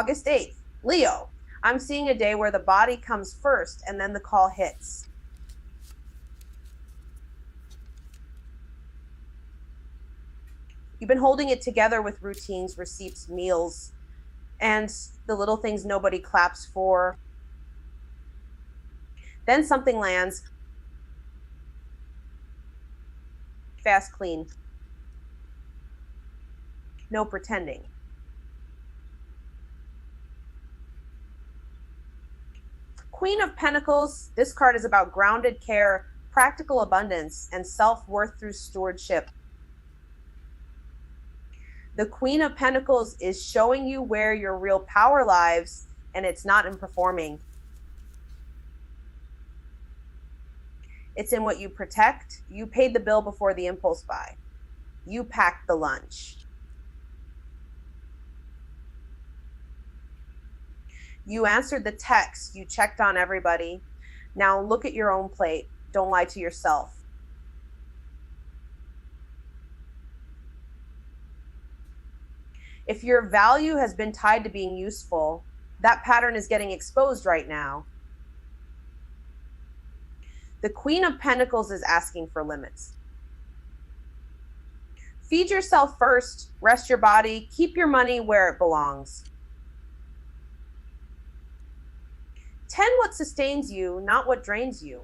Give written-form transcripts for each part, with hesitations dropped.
August 8th, Leo. I'm seeing a day where the body comes first and then the call hits. You've been holding it together with routines, receipts, meals, and the little things nobody claps for. Then something lands. Fast, clean. No pretending. Queen of Pentacles, this card is about grounded care, practical abundance, and self-worth through stewardship. The Queen of Pentacles is showing you where your real power lies, and it's not in performing. It's in what you protect. You paid the bill before the impulse buy. You packed the lunch. You answered the text. You checked on everybody. Now look at your own plate. Don't lie to yourself. If your value has been tied to being useful, that pattern is getting exposed right now. The Queen of Pentacles is asking for limits. Feed yourself first, rest your body, keep your money where it belongs. Tend what sustains you, not what drains you.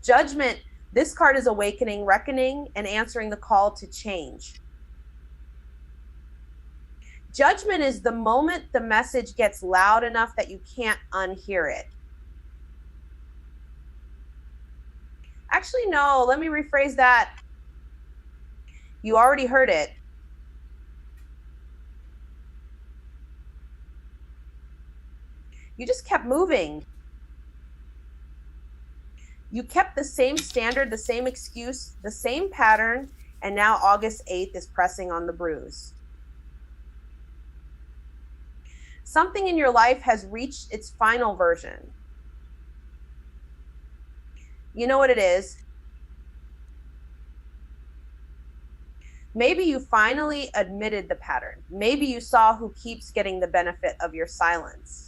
Judgment, this card is awakening, reckoning, and answering the call to change. Judgment is the moment the message gets loud enough that you can't unhear it. Actually, no, let me rephrase that. You already heard it. You just kept moving. You kept the same standard, the same excuse, the same pattern, and now August 8th is pressing on the bruise. Something in your life has reached its final version. You know what it is? Maybe you finally admitted the pattern. Maybe you saw who keeps getting the benefit of your silence.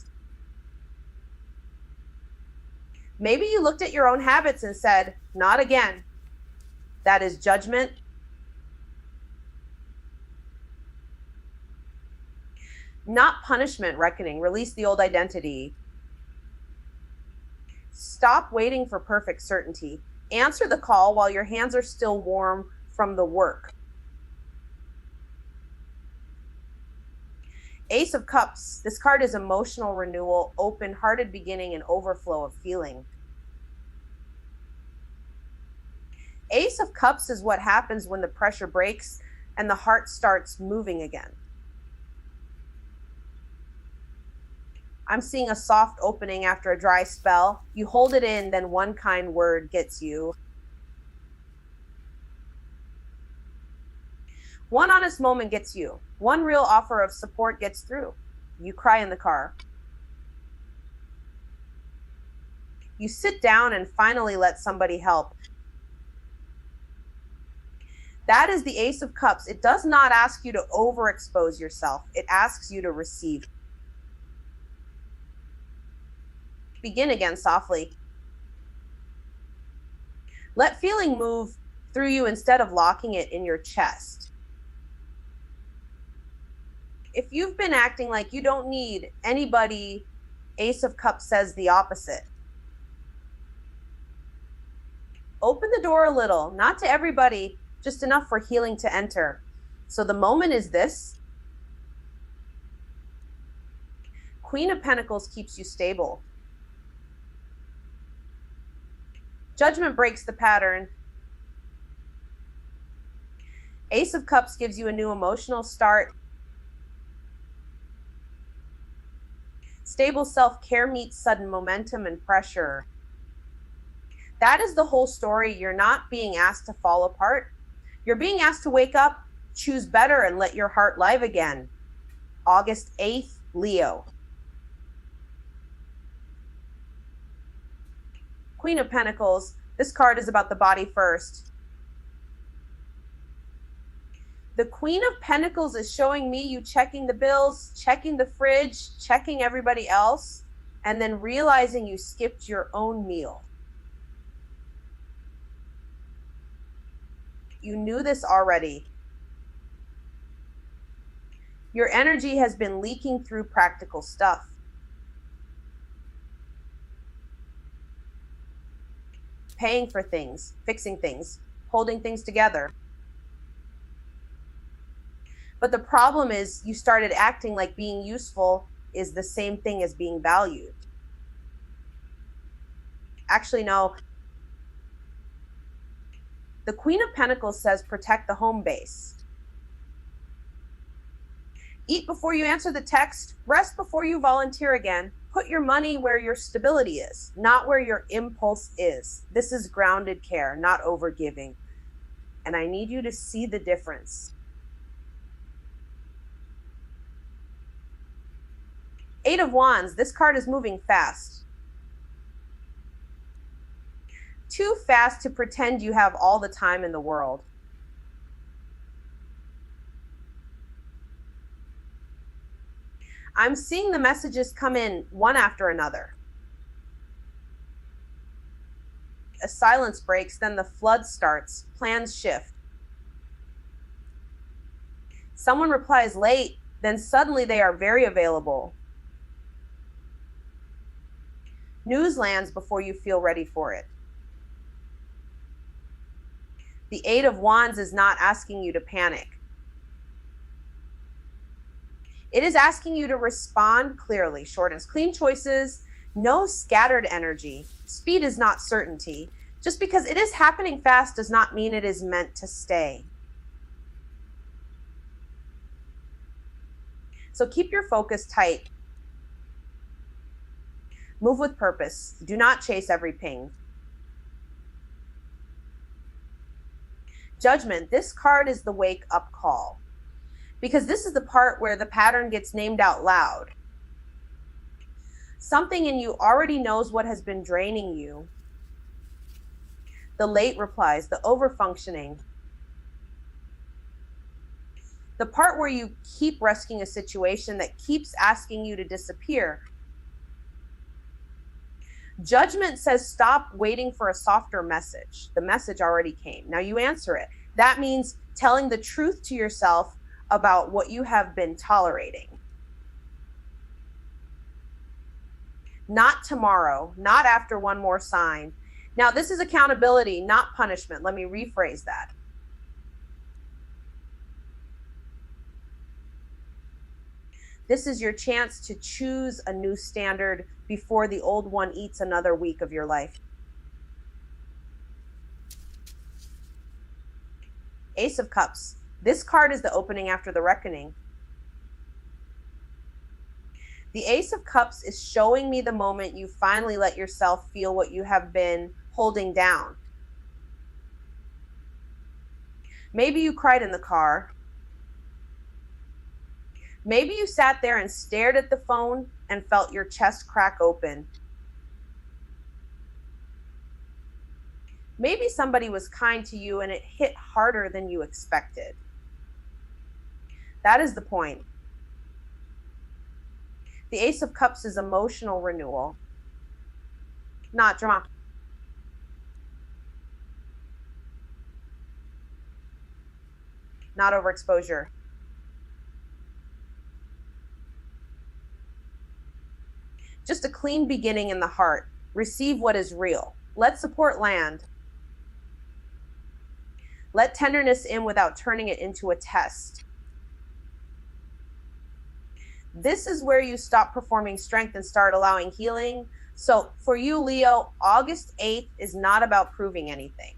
Maybe you looked at your own habits and said, not again. That is judgment. Not punishment, reckoning. Release the old identity. Stop waiting for perfect certainty. Answer the call while your hands are still warm from the work. Ace of Cups. This card is emotional renewal, open-hearted beginning, and overflow of feeling. Ace of Cups is what happens when the pressure breaks and the heart starts moving again. I'm seeing a soft opening after a dry spell. You hold it in, then one kind word gets you. One honest moment gets you. One real offer of support gets through. You cry in the car. You sit down and finally let somebody help. That is the Ace of Cups. It does not ask you to overexpose yourself. It asks you to receive. Begin again softly. Let feeling move through you instead of locking it in your chest. If you've been acting like you don't need anybody, Ace of Cups says the opposite. Open the door a little, not to everybody, just enough for healing to enter. So the moment is this. Queen of Pentacles keeps you stable. Judgment breaks the pattern. Ace of Cups gives you a new emotional start. Stable self-care meets sudden momentum and pressure. That is the whole story. You're not being asked to fall apart. You're being asked to wake up, choose better, and let your heart live again. August 8th, Leo. Queen of Pentacles. This card is about the body first. The Queen of Pentacles is showing me you checking the bills, checking the fridge, checking everybody else, and then realizing you skipped your own meal. You knew this already. Your energy has been leaking through practical stuff. Paying for things, fixing things, holding things together. But the problem is you started acting like being useful is the same thing as being valued. Actually, no. The Queen of Pentacles says protect the home base. Eat before you answer the text, rest before you volunteer again. Put your money where your stability is, not where your impulse is. This is grounded care, not overgiving. And I need you to see the difference. Eight of Wands, this card is moving fast. Too fast to pretend you have all the time in the world. I'm seeing the messages come in one after another. A silence breaks, then the flood starts. Plans shift. Someone replies late, then suddenly they are very available. News lands before you feel ready for it. The Eight of Wands is not asking you to panic. It is asking you to respond clearly. Short and clean choices, no scattered energy. Speed is not certainty. Just because it is happening fast does not mean it is meant to stay. So keep your focus tight. Move with purpose. Do not chase every ping. Judgment. This card is the wake up call. Because this is the part where the pattern gets named out loud. Something in you already knows what has been draining you. The late replies, the overfunctioning. The part where you keep rescuing a situation that keeps asking you to disappear. Judgment says stop waiting for a softer message. The message already came. Now you answer it. That means telling the truth to yourself about what you have been tolerating. Not tomorrow, not after one more sign. Now, this is accountability, not punishment. Let me rephrase that. This is your chance to choose a new standard before the old one eats another week of your life. Ace of Cups. This card is the opening after the reckoning. The Ace of Cups is showing me the moment you finally let yourself feel what you have been holding down. Maybe you cried in the car. Maybe you sat there and stared at the phone and felt your chest crack open. Maybe somebody was kind to you and it hit harder than you expected. That is the point. The Ace of Cups is emotional renewal, not drama. Not overexposure. Just a clean beginning in the heart. Receive what is real. Let support land. Let tenderness in without turning it into a test. This is where you stop performing strength and start allowing healing. So for you, Leo, August 8th is not about proving anything.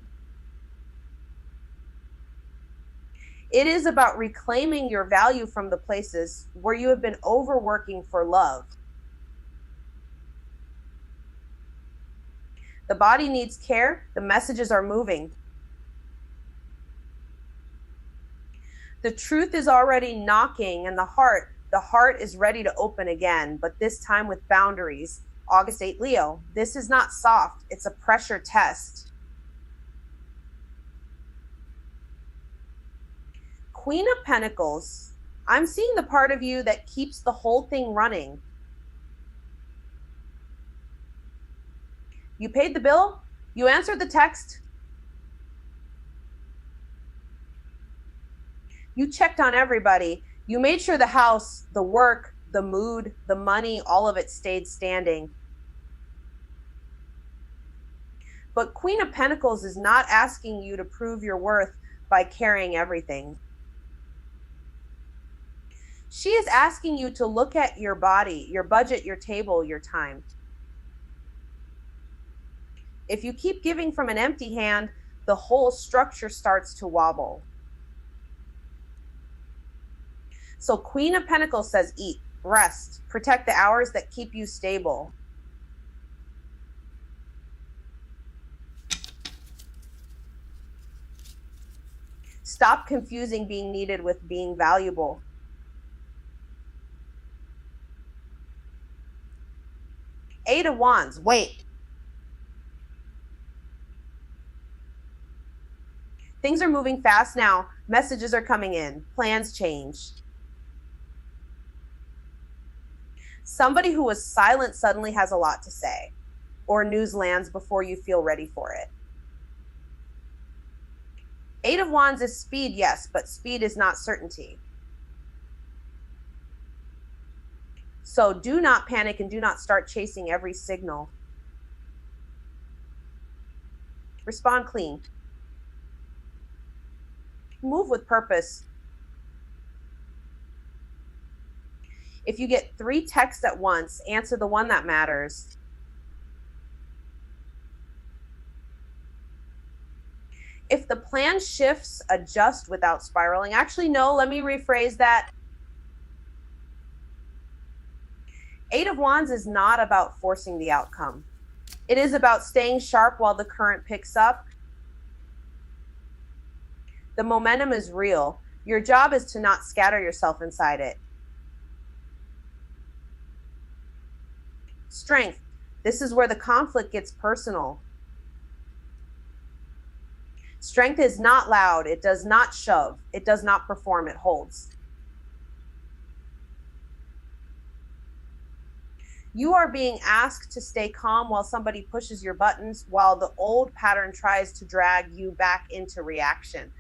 It is about reclaiming your value from the places where you have been overworking for love. The body needs care. The messages are moving. The truth is already knocking, and the heart is ready to open again, but this time with boundaries. August 8th, Leo, this is not soft. It's a pressure test. Queen of Pentacles, I'm seeing the part of you that keeps the whole thing running. You paid the bill, you answered the text, you checked on everybody, you made sure the house, the work, the mood, the money, all of it stayed standing. But Queen of Pentacles is not asking you to prove your worth by carrying everything. She is asking you to look at your body, your budget, your table, your time. If you keep giving from an empty hand, the whole structure starts to wobble. So Queen of Pentacles says eat, rest, protect the hours that keep you stable. Stop confusing being needed with being valuable. Eight of Wands, wait. Things are moving fast now. Messages are coming in. Plans change. Somebody who was silent suddenly has a lot to say, or news lands before you feel ready for it. Eight of Wands is speed, yes, but speed is not certainty. So do not panic and do not start chasing every signal. Respond clean. Move with purpose. If you get 3 texts at once, answer the one that matters. If the plan shifts, adjust without spiraling. Actually, no, let me rephrase that. Eight of Wands is not about forcing the outcome. It is about staying sharp while the current picks up. The momentum is real. Your job is to not scatter yourself inside it. Strength. This is where the conflict gets personal. Strength is not loud. It does not shove. It does not perform. It holds. You are being asked to stay calm while somebody pushes your buttons, while the old pattern tries to drag you back into reaction.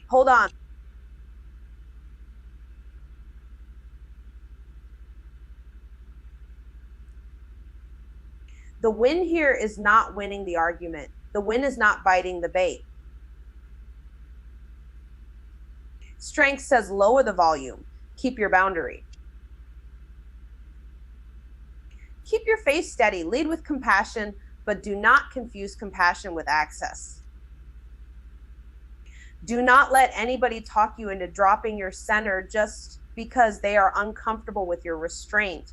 Hold on. The win here is not winning the argument. The win is not biting the bait. Strength says lower the volume. Keep your boundary. Keep your face steady. Lead with compassion, but do not confuse compassion with access. Do not let anybody talk you into dropping your center just because they are uncomfortable with your restraint.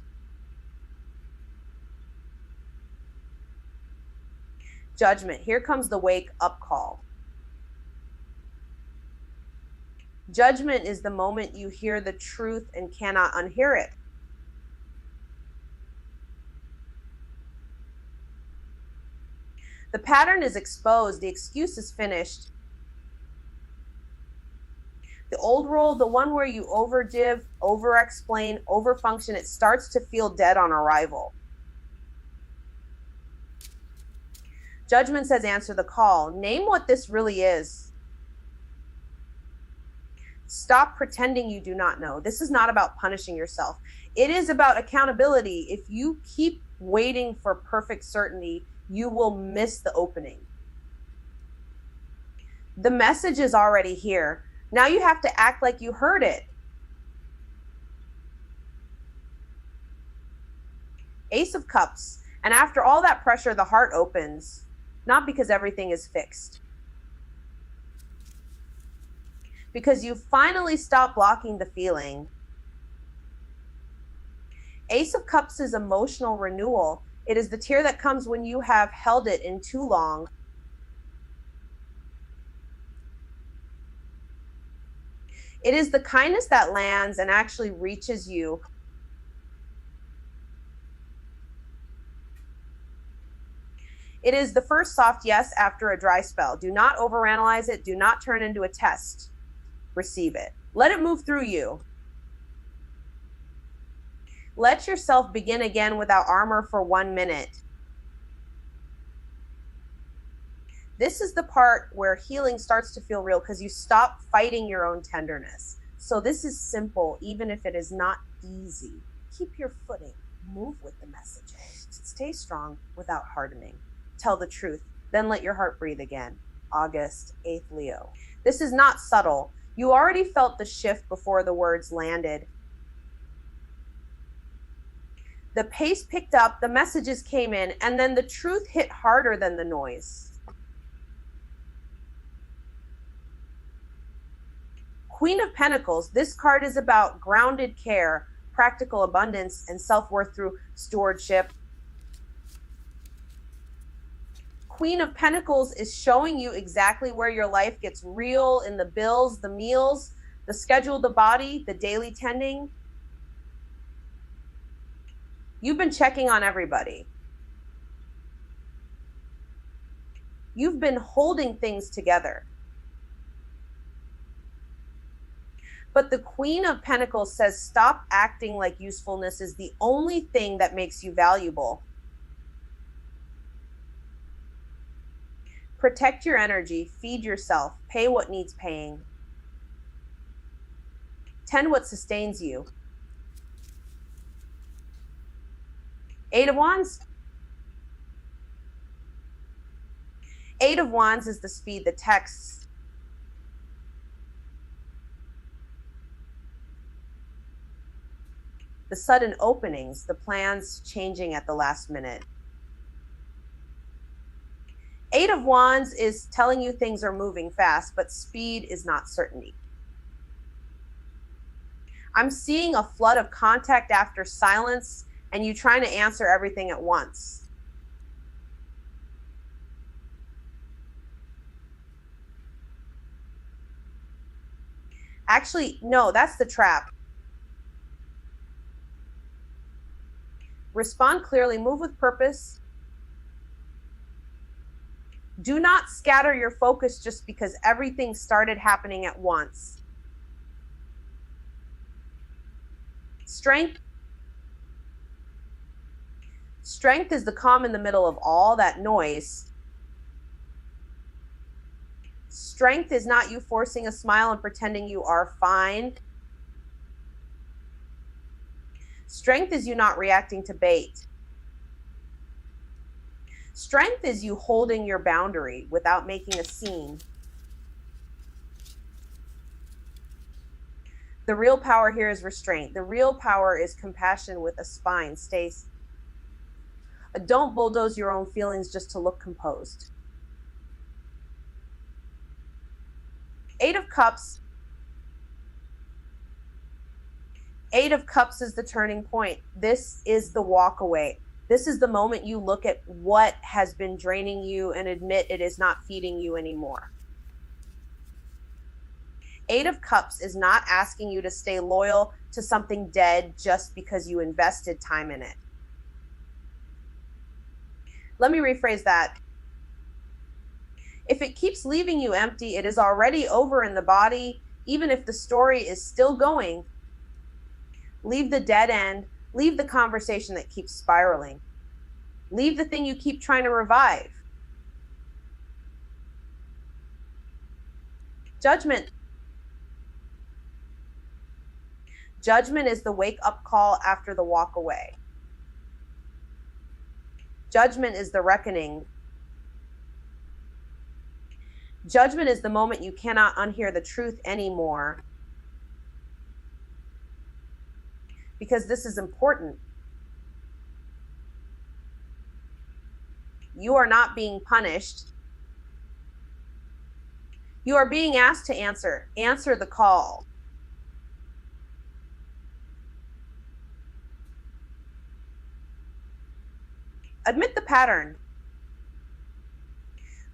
Judgment. Here comes the wake up call. Judgment is the moment you hear the truth and cannot unhear it. The pattern is exposed. The excuse is finished. The old role, the one where you overgive, over-explain, overfunction, it starts to feel dead on arrival. Judgment says answer the call. Name what this really is. Stop pretending you do not know. This is not about punishing yourself. It is about accountability. If you keep waiting for perfect certainty, you will miss the opening. The message is already here. Now you have to act like you heard it. Ace of Cups. And after all that pressure, the heart opens. Not because everything is fixed. Because you finally stop blocking the feeling. Ace of Cups is emotional renewal. It is the tear that comes when you have held it in too long. It is the kindness that lands and actually reaches you. It is the first soft yes after a dry spell. Do not overanalyze it. Do not turn into a test. Receive it. Let it move through you. Let yourself begin again without armor for 1 minute. This is the part where healing starts to feel real because you stop fighting your own tenderness. So this is simple, even if it is not easy. Keep your footing. Move with the message. Stay strong without hardening. Tell the truth. Then let your heart breathe again. August 8th, Leo. This is not subtle. You already felt the shift before the words landed. The pace picked up, the messages came in, and then the truth hit harder than the noise. Queen of Pentacles. This card is about grounded care, practical abundance, and self-worth through stewardship. Queen of Pentacles is showing you exactly where your life gets real in the bills, the meals, the schedule, the body, the daily tending. You've been checking on everybody. You've been holding things together. But the Queen of Pentacles says, stop acting like usefulness is the only thing that makes you valuable. Protect your energy, feed yourself, pay what needs paying. Tend what sustains you. 8 of Wands. 8 of Wands is the speed, the texts. The sudden openings, the plans changing at the last minute. 8 of Wands is telling you things are moving fast, but speed is not certainty. I'm seeing a flood of contact after silence and you trying to answer everything at once. Actually, no, that's the trap. Respond clearly, move with purpose. Do not scatter your focus just because everything started happening at once. Strength. Strength is the calm in the middle of all that noise. Strength is not you forcing a smile and pretending you are fine. Strength is you not reacting to bait. Strength is you holding your boundary without making a scene. The real power here is restraint. The real power is compassion with a spine. Don't bulldoze your own feelings just to look composed. 8 of Cups. 8 of Cups is the turning point. This is the walk away. This is the moment you look at what has been draining you and admit it is not feeding you anymore. 8 of Cups is not asking you to stay loyal to something dead just because you invested time in it. Let me rephrase that. If it keeps leaving you empty, it is already over in the body. Even if the story is still going, leave the dead end. Leave the conversation that keeps spiraling. Leave the thing you keep trying to revive. Judgment. Judgment is the wake-up call after the walk away. Judgment is the reckoning. Judgment is the moment you cannot unhear the truth anymore. Because this is important. You are not being punished. You are being asked to answer. Answer the call. Admit the pattern.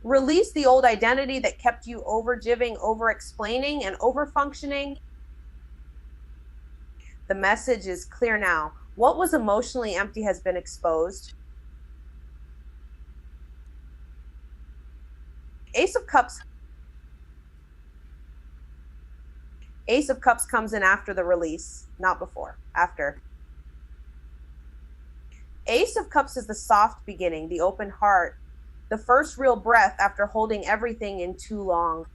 Release the old identity that kept you over-giving, over-explaining, and over-functioning. The message is clear now. What was emotionally empty has been exposed. Ace of Cups. Ace of Cups comes in after the release, not before, after. Ace of Cups is the soft beginning, the open heart, the first real breath after holding everything in too long.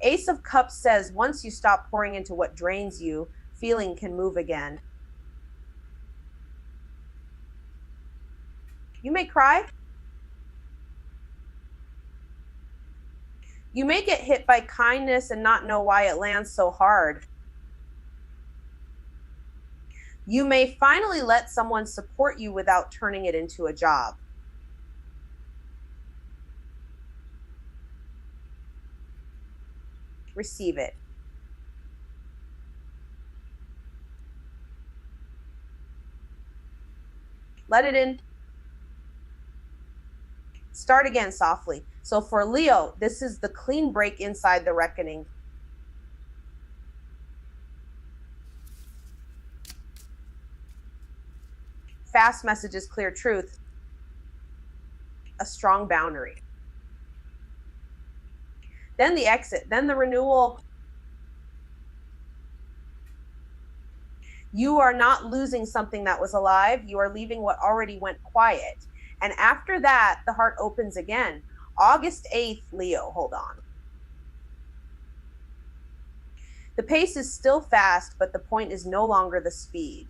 Ace of Cups says once you stop pouring into what drains you, feeling can move again. You may cry. You may get hit by kindness and not know why it lands so hard. You may finally let someone support you without turning it into a job. Receive it. Let it in. Start again softly. So for Leo, this is the clean break inside the reckoning. Fast messages, clear truth. A strong boundary. Then the exit, then the renewal. You are not losing something that was alive. You are leaving what already went quiet. And after that, the heart opens again. August 8th, Leo, hold on. The pace is still fast, but the point is no longer the speed.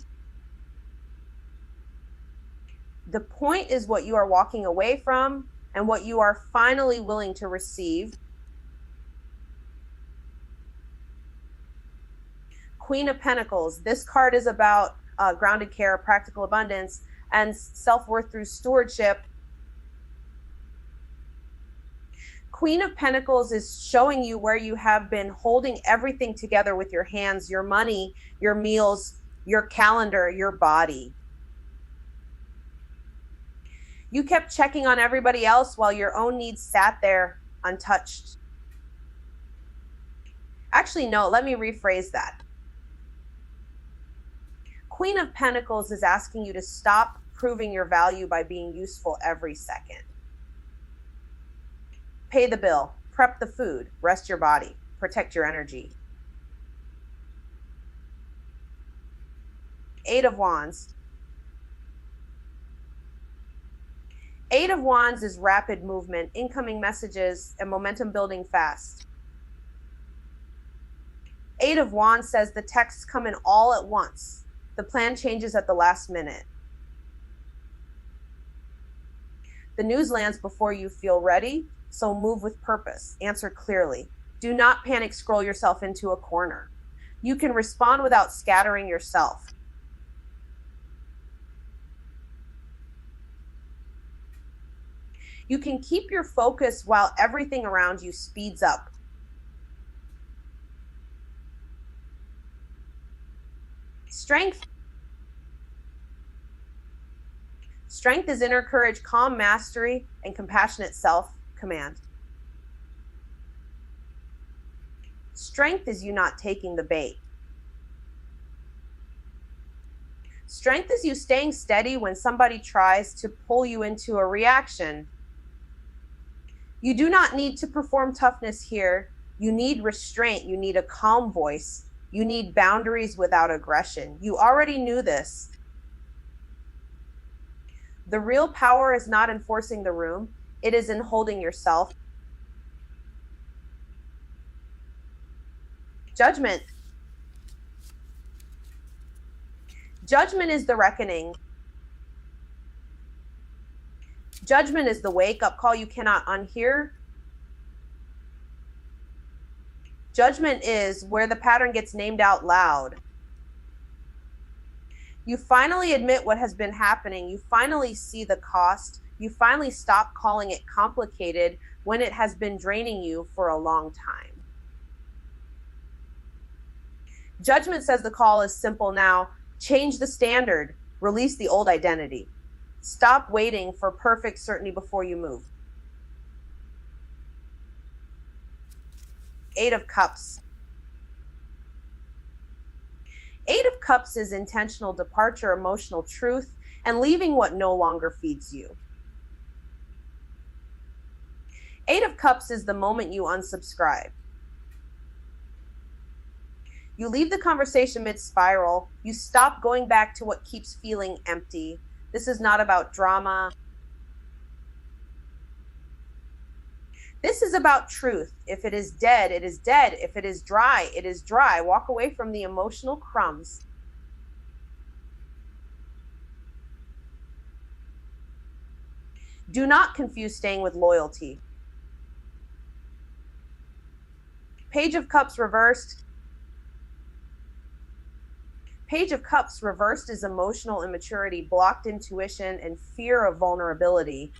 The point is what you are walking away from and what you are finally willing to receive. Queen of Pentacles. This card is about grounded care, practical abundance, and self-worth through stewardship. Queen of Pentacles is showing you where you have been holding everything together with your hands, your money, your meals, your calendar, your body. You kept checking on everybody else while your own needs sat there untouched. Actually, no, let me rephrase that. Queen of Pentacles is asking you to stop proving your value by being useful every second. Pay the bill, prep the food, rest your body, protect your energy. Eight of Wands. Eight of Wands is rapid movement, incoming messages, and momentum building fast. Eight of Wands says the texts come in all at once. The plan changes at the last minute. The news lands before you feel ready, so move with purpose. Answer clearly. Do not panic scroll yourself into a corner. You can respond without scattering yourself. You can keep your focus while everything around you speeds up. Strength. Strength is inner courage, calm mastery, and compassionate self-command. Strength is you not taking the bait. Strength is you staying steady when somebody tries to pull you into a reaction. You do not need to perform toughness here. You need restraint. You need a calm voice. You need boundaries without aggression. You already knew this. The real power is not in forcing the room. It is in holding yourself. Judgment. Judgment is the reckoning. Judgment is the wake-up call you cannot unhear. Judgment is where the pattern gets named out loud. You finally admit what has been happening. You finally see the cost. You finally stop calling it complicated when it has been draining you for a long time. Judgment says the call is simple now. Change the standard. Release the old identity. Stop waiting for perfect certainty before you move. Eight of Cups. Eight of Cups is intentional departure, emotional truth, and leaving what no longer feeds you. Eight of Cups is the moment you unsubscribe. You leave the conversation mid-spiral. You stop going back to what keeps feeling empty. This is not about drama. This is about truth. If it is dead, it is dead. If it is dry, it is dry. Walk away from the emotional crumbs. Do not confuse staying with loyalty. Page of Cups reversed. Page of Cups reversed is emotional immaturity, blocked intuition, and fear of vulnerability.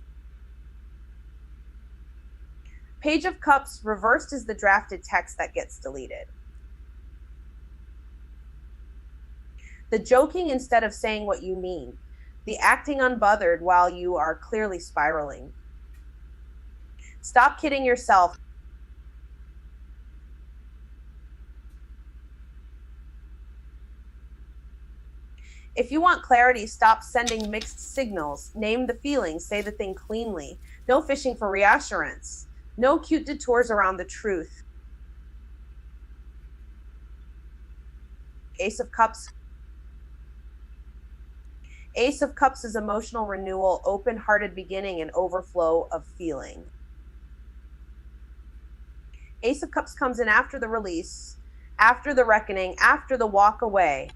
Page of Cups reversed is the drafted text that gets deleted. The joking instead of saying what you mean. The acting unbothered while you are clearly spiraling. Stop kidding yourself. If you want clarity, stop sending mixed signals. Name the feelings, say the thing cleanly. No fishing for reassurance. No cute detours around the truth. Ace of Cups. Ace of Cups is emotional renewal, open-hearted beginning, and overflow of feeling. Ace of Cups comes in after the release, after the reckoning, after the walk away.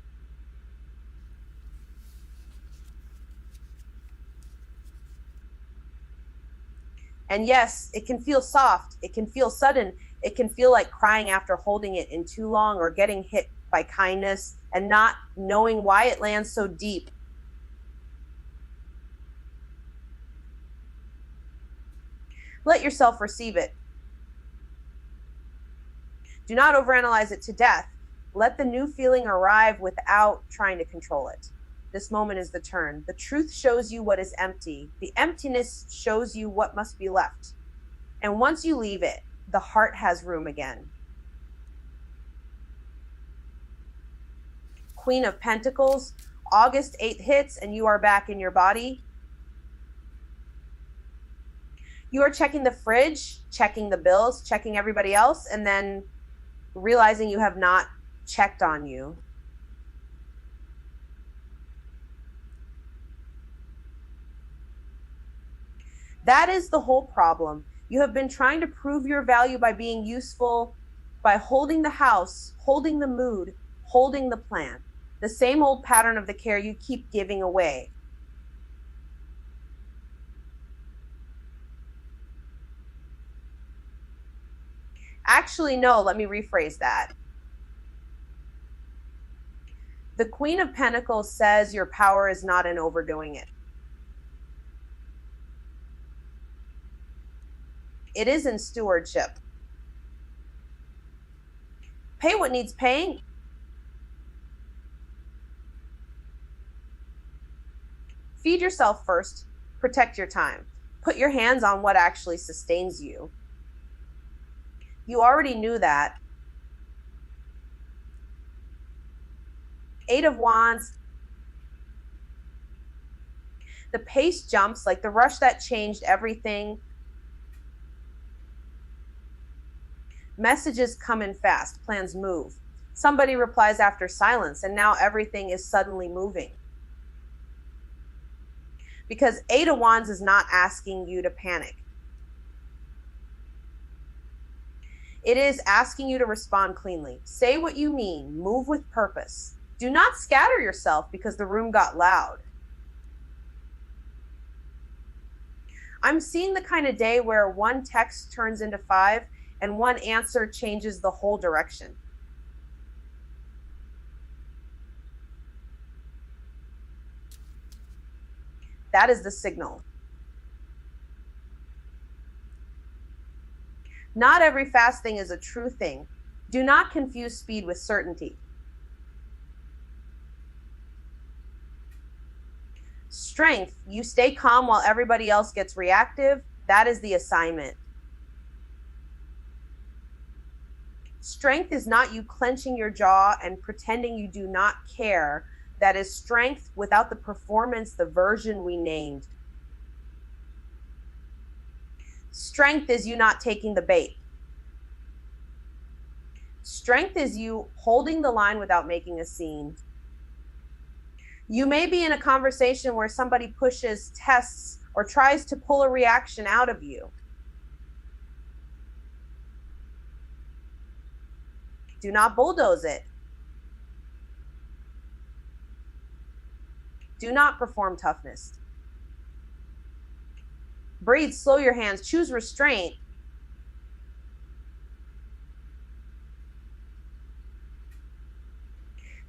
And yes, it can feel soft, it can feel sudden, it can feel like crying after holding it in too long or getting hit by kindness and not knowing why it lands so deep. Let yourself receive it. Do not overanalyze it to death. Let the new feeling arrive without trying to control it. This moment is the turn. The truth shows you what is empty. The emptiness shows you what must be left. And once you leave it, the heart has room again. Queen of Pentacles, August 8th hits and you are back in your body. You are checking the fridge, checking the bills, checking everybody else, and then realizing you have not checked on you. That is the whole problem. You have been trying to prove your value by being useful, by holding the house, holding the mood, holding the plan. The same old pattern of the care you keep giving away. Actually, no, let me rephrase that. The Queen of Pentacles says your power is not in overdoing it. It is in stewardship. Pay what needs paying. Feed yourself first. Protect your time. Put your hands on what actually sustains you. You already knew that. Eight of Wands. The pace jumps like the rush that changed everything. Messages come in fast, plans move. Somebody replies after silence, and now everything is suddenly moving. Because Eight of Wands is not asking you to panic. It is asking you to respond cleanly. Say what you mean, move with purpose. Do not scatter yourself because the room got loud. I'm seeing the kind of day where one text turns into 5 and one answer changes the whole direction. That is the signal. Not every fast thing is a true thing. Do not confuse speed with certainty. Strength, you stay calm while everybody else gets reactive. That is the assignment. Strength is not you clenching your jaw and pretending you do not care. That is strength without the performance, the version we named. Strength is you not taking the bait. Strength is you holding the line without making a scene. You may be in a conversation where somebody pushes, tests, or tries to pull a reaction out of you. Do not bulldoze it. Do not perform toughness. Breathe, slow your hands, choose restraint.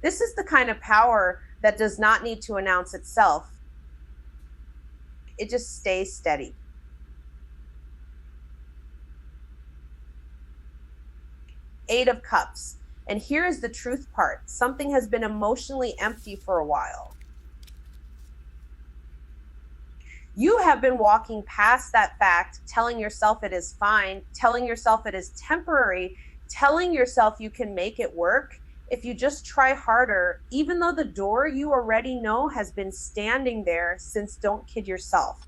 This is the kind of power that does not need to announce itself. It just stays steady. Eight of Cups. And here is the truth part. Something has been emotionally empty for a while. You have been walking past that fact, telling yourself it is fine, telling yourself it is temporary, telling yourself you can make it work if you just try harder, even though the door you already know has been standing there since Don't Kid Yourself.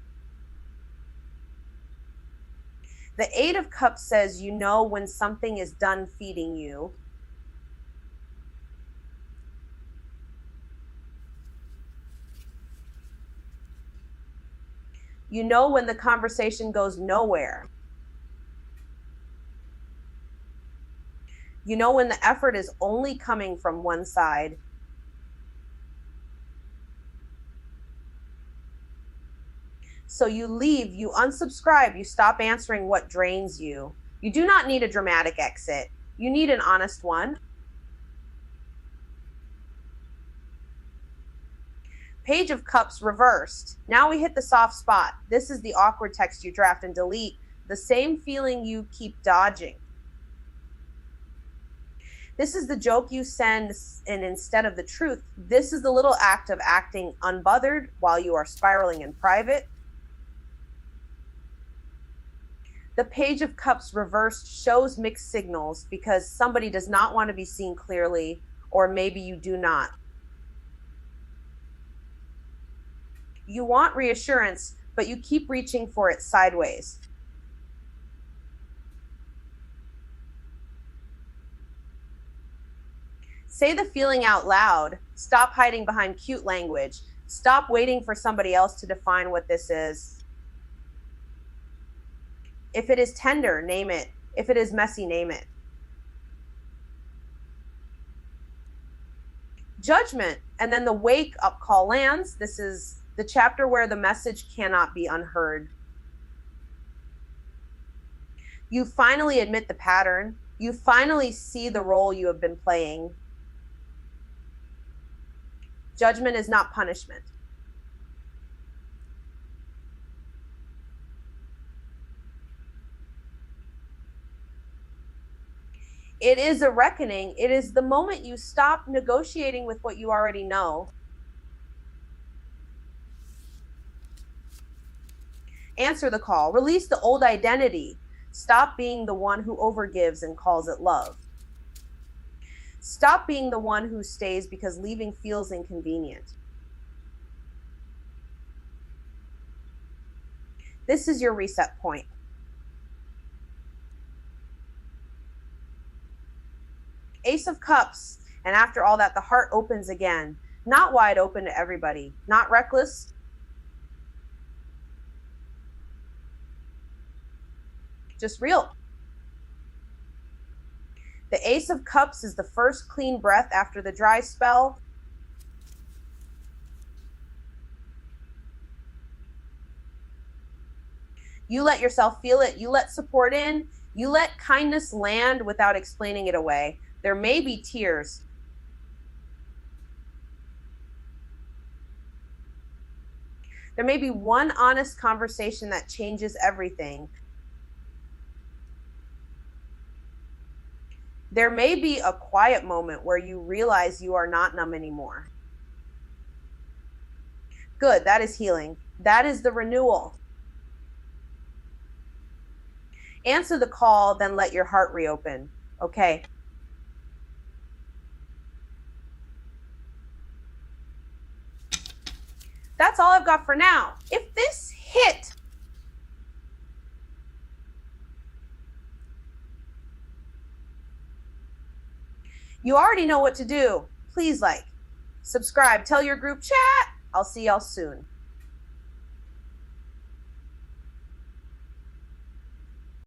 The Eight of Cups says you know when something is done feeding you. You know when the conversation goes nowhere. You know when the effort is only coming from one side. So you leave, you unsubscribe, you stop answering what drains you. You do not need a dramatic exit. You need an honest one. Page of Cups reversed. Now we hit the soft spot. This is the awkward text you draft and delete. The same feeling you keep dodging. This is the joke you send and instead of the truth. This is the little act of acting unbothered while you are spiraling in private. The Page of Cups reversed shows mixed signals because somebody does not want to be seen clearly, or maybe you do not. You want reassurance, but you keep reaching for it sideways. Say the feeling out loud. Stop hiding behind cute language. Stop waiting for somebody else to define what this is. If it is tender, name it. If it is messy, name it. Judgment, and then the wake up call lands. This is the chapter where the message cannot be unheard. You finally admit the pattern. You finally see the role you have been playing. Judgment is not punishment. It is a reckoning. It is the moment you stop negotiating with what you already know. Answer the call. Release the old identity. Stop being the one who overgives and calls it love. Stop being the one who stays because leaving feels inconvenient. This is your reset point. Ace of Cups, and after all that, the heart opens again. Not wide open to everybody, not reckless. Just real. The Ace of Cups is the first clean breath after the dry spell. You let yourself feel it. You let support in. You let kindness land without explaining it away. There may be tears. There may be one honest conversation that changes everything. There may be a quiet moment where you realize you are not numb anymore. Good, that is healing. That is the renewal. Answer the call, then let your heart reopen. Okay. That's all I've got for now. If this hit, You already know what to do. Please like, subscribe, tell your group chat. I'll see y'all soon.